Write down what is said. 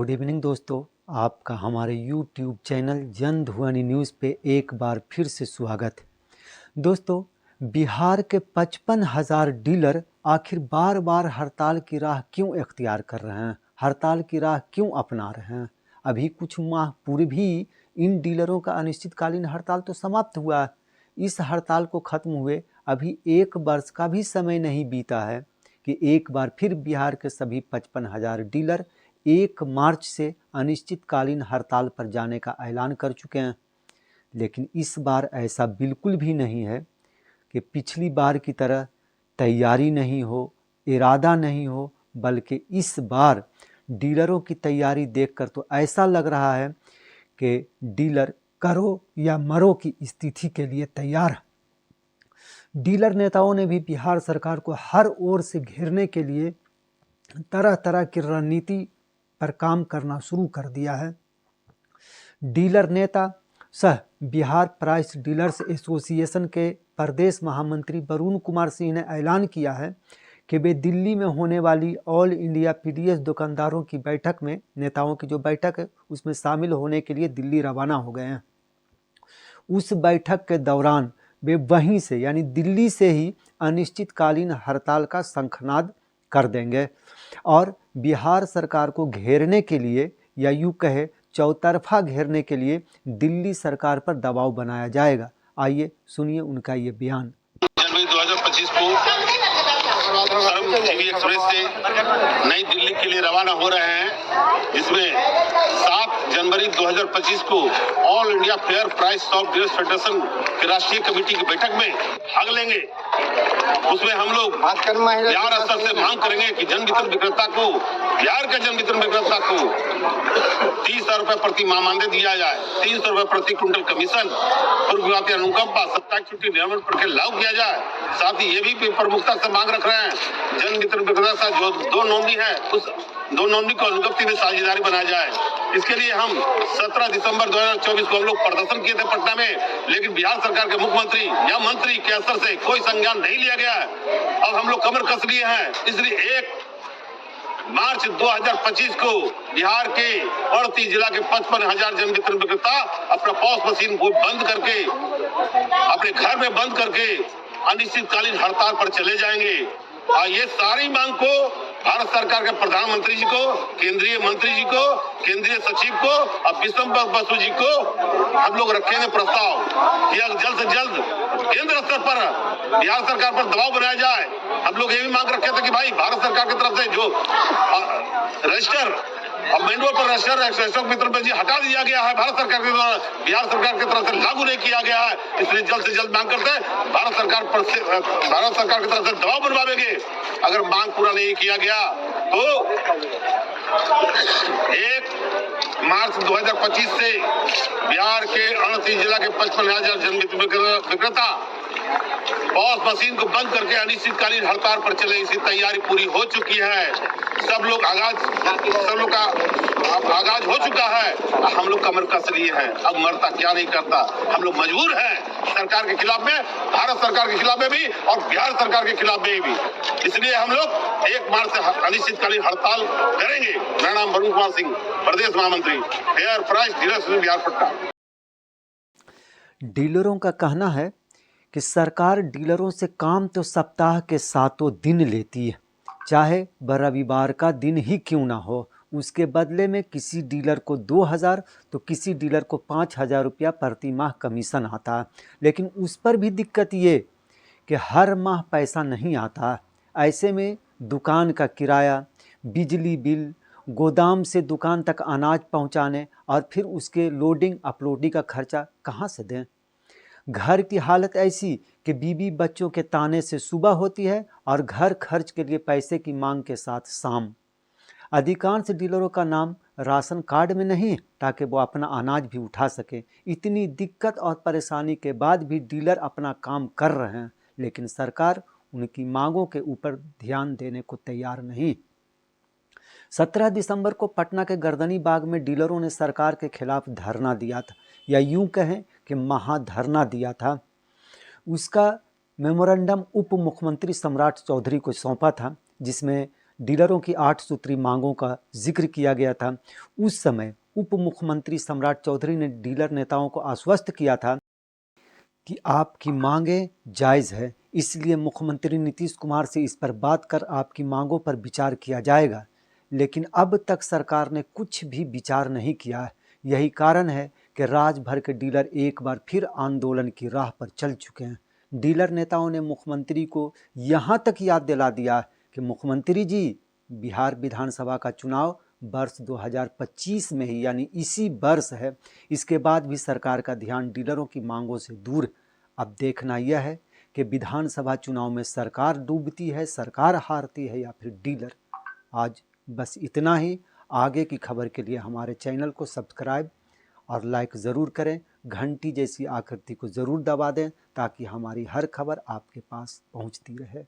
Good evening दोस्तों, आपका हमारे YouTube चैनल जन ध्वनि न्यूज़ पे एक बार फिर से स्वागत है। दोस्तों, बिहार के 55,000 डीलर आखिर बार बार हड़ताल की राह क्यों इख्तियार कर रहे हैं, हड़ताल की राह क्यों अपना रहे हैं। अभी कुछ माह पूर्व ही इन डीलरों का अनिश्चितकालीन हड़ताल तो समाप्त हुआ है। इस हड़ताल को ख़त्म हुए अभी 1 वर्ष का भी समय नहीं बीता है कि एक बार फिर बिहार के सभी 55,000 डीलर 1 मार्च से अनिश्चितकालीन हड़ताल पर जाने का ऐलान कर चुके हैं। लेकिन इस बार ऐसा बिल्कुल भी नहीं है कि पिछली बार की तरह तैयारी नहीं हो, इरादा नहीं हो, बल्कि इस बार डीलरों की तैयारी देखकर तो ऐसा लग रहा है कि डीलर करो या मरो की स्थिति के लिए तैयार है। डीलर नेताओं ने भी बिहार सरकार को हर ओर से घेरने के लिए तरह तरह की रणनीति पर काम करना शुरू कर दिया है। डीलर नेता सह बिहार प्राइस डीलर्स एसोसिएशन के प्रदेश महामंत्री वरुण कुमार सिंह ने ऐलान किया है कि वे दिल्ली में होने वाली ऑल इंडिया पीडीएस दुकानदारों की बैठक में, नेताओं की जो बैठक है उसमें शामिल होने के लिए दिल्ली रवाना हो गए हैं। उस बैठक के दौरान वे वहीं से यानी दिल्ली से ही अनिश्चितकालीन हड़ताल का शंखनाद कर देंगे और बिहार सरकार को घेरने के लिए या यूँ कहे चौतरफा घेरने के लिए दिल्ली सरकार पर दबाव बनाया जाएगा। आइए सुनिए उनका ये बयान। जनवरी 2025 को टीवी एक्सप्रेस से नई दिल्ली के लिए रवाना हो रहे हैं, जिसमें 7 जनवरी 2025 को all India fair price of dealers federation की राष्ट्रीय कमेटी की बैठक में भाग लेंगे। उसमें हम लोग बिहार स्तर से मांग करेंगे कि जन वितरण विक्रेता को, बिहार के जन वितरण विक्रेता को 30,000 रुपए प्रति माह मानदेय दिया जाए, 300 रुपए प्रति क्विंटल कमीशन, पूर्व अनुकंपा, 27 छुट्टी नियमन पर लागू किया जाए। साथ ही ये भी प्रमुखता से मांग रख रहे हैं, जन वितरण विक्रेता जो 2 नोंदी है उस 2 नोंदी को अनुगप्ति में साझेदारी बनाया जाए। इसके लिए हम 17 दिसंबर 2024 को हम लोग प्रदर्शन किए थे पटना में, लेकिन बिहार सरकार के मुख्यमंत्री या मंत्री के स्तर से कोई संज्ञान नहीं लिया गया है। अब हम लोग कमर कस लिए हैं। इसलिए 1 मार्च 2025 को बिहार के 38 जिला के 55,000 जन वितरण विक्रेता अपना पॉस मशीन को बंद करके, अपने घर में बंद करके अनिश्चितकालीन हड़ताल पर चले जाएंगे। और ये सारी मांग को भारत सरकार के प्रधानमंत्री जी को, केंद्रीय मंत्री जी को, केंद्रीय सचिव को और विश्व बसु जी को हम लोग रखेंगे प्रस्ताव कि जल्द से जल्द केंद्र स्तर पर बिहार सरकार पर दबाव बनाया जाए। हम लोग ये भी मांग रखे थे कि भाई भारत सरकार की तरफ से जो रजिस्टर अब मैनुअल पर रजिस्टर मित्र जी हटा दिया गया है, भारत सरकार के द्वारा बिहार सरकार की तरफ से लागू नहीं किया गया है। इसलिए जल्द से जल्द मांग करते हैं भारत सरकार की तरफ से दबाव बनवाएंगे। अगर मांग पूरा नहीं किया गया तो 1 मार्च 2025 से बिहार के 38 जिला के 55,000 जन वितरण विक्रेता पॉस मशीन को बंद करके अनिश्चितकालीन हड़ताल पर चले। इसकी तैयारी पूरी हो चुकी है। सब लोग का आगाज हो चुका है। हम लोग कमर कस लिए हैं। अब मरता क्या नहीं करता। हम लोग मजबूर हैं सरकार के खिलाफ में, भारत सरकार के खिलाफ में भी और बिहार सरकार के खिलाफ में भी। इसलिए हम लोग 1 मार्च से अनिश्चितकालीन हड़ताल करेंगे। मेरा नाम वरुण कुमार सिंह, प्रदेश महामंत्री, fair price dealers Bihar Patna. डीलरों का कहना है कि सरकार डीलरों से काम तो सप्ताह के 7 दिन लेती है, चाहे वह रविवार का दिन ही क्यों ना हो। उसके बदले में किसी डीलर को 2,000 तो किसी डीलर को 5,000 रुपया प्रति माह कमीशन आता है। लेकिन उस पर भी दिक्कत ये कि हर माह पैसा नहीं आता। ऐसे में दुकान का किराया, बिजली बिल, गोदाम से दुकान तक अनाज पहुंचाने और फिर उसके लोडिंग अपलोडिंग का खर्चा कहाँ से दें। घर की हालत ऐसी कि बीवी बच्चों के ताने से सुबह होती है और घर खर्च के लिए पैसे की मांग के साथ शाम। अधिकांश डीलरों का नाम राशन कार्ड में नहीं ताकि वो अपना अनाज भी उठा सके। इतनी दिक्कत और परेशानी के बाद भी डीलर अपना काम कर रहे हैं, लेकिन सरकार उनकी मांगों के ऊपर ध्यान देने को तैयार नहीं। 17 दिसंबर को पटना के गर्दनी बाग में डीलरों ने सरकार के खिलाफ धरना दिया था, या यूं कहें कि महाधरना दिया था। उसका मेमोरेंडम उप मुख्यमंत्री सम्राट चौधरी को सौंपा था, जिसमें डीलरों की 8 सूत्री मांगों का जिक्र किया गया था, उस समय उप मुख्यमंत्री सम्राट चौधरी ने डीलर नेताओं को आश्वस्त किया था कि आपकी मांगें जायज़ है, इसलिए मुख्यमंत्री नीतीश कुमार से इस पर बात कर आपकी मांगों पर विचार किया जाएगा। लेकिन अब तक सरकार ने कुछ भी विचार नहीं किया है। यही कारण है कि राज्य भर के डीलर एक बार फिर आंदोलन की राह पर चल चुके हैं। डीलर नेताओं ने मुख्यमंत्री को यहाँ तक याद दिला दिया कि मुख्यमंत्री जी, बिहार विधानसभा का चुनाव वर्ष 2025 में ही, यानी इसी वर्ष है। इसके बाद भी सरकार का ध्यान डीलरों की मांगों से दूर। अब देखना यह है कि विधानसभा चुनाव में सरकार डूबती है, सरकार हारती है, या फिर डीलर। आज बस इतना ही। आगे की खबर के लिए हमारे चैनल को सब्सक्राइब और लाइक ज़रूर करें। घंटी जैसी आकृति को ज़रूर दबा दें ताकि हमारी हर खबर आपके पास पहुंचती रहे।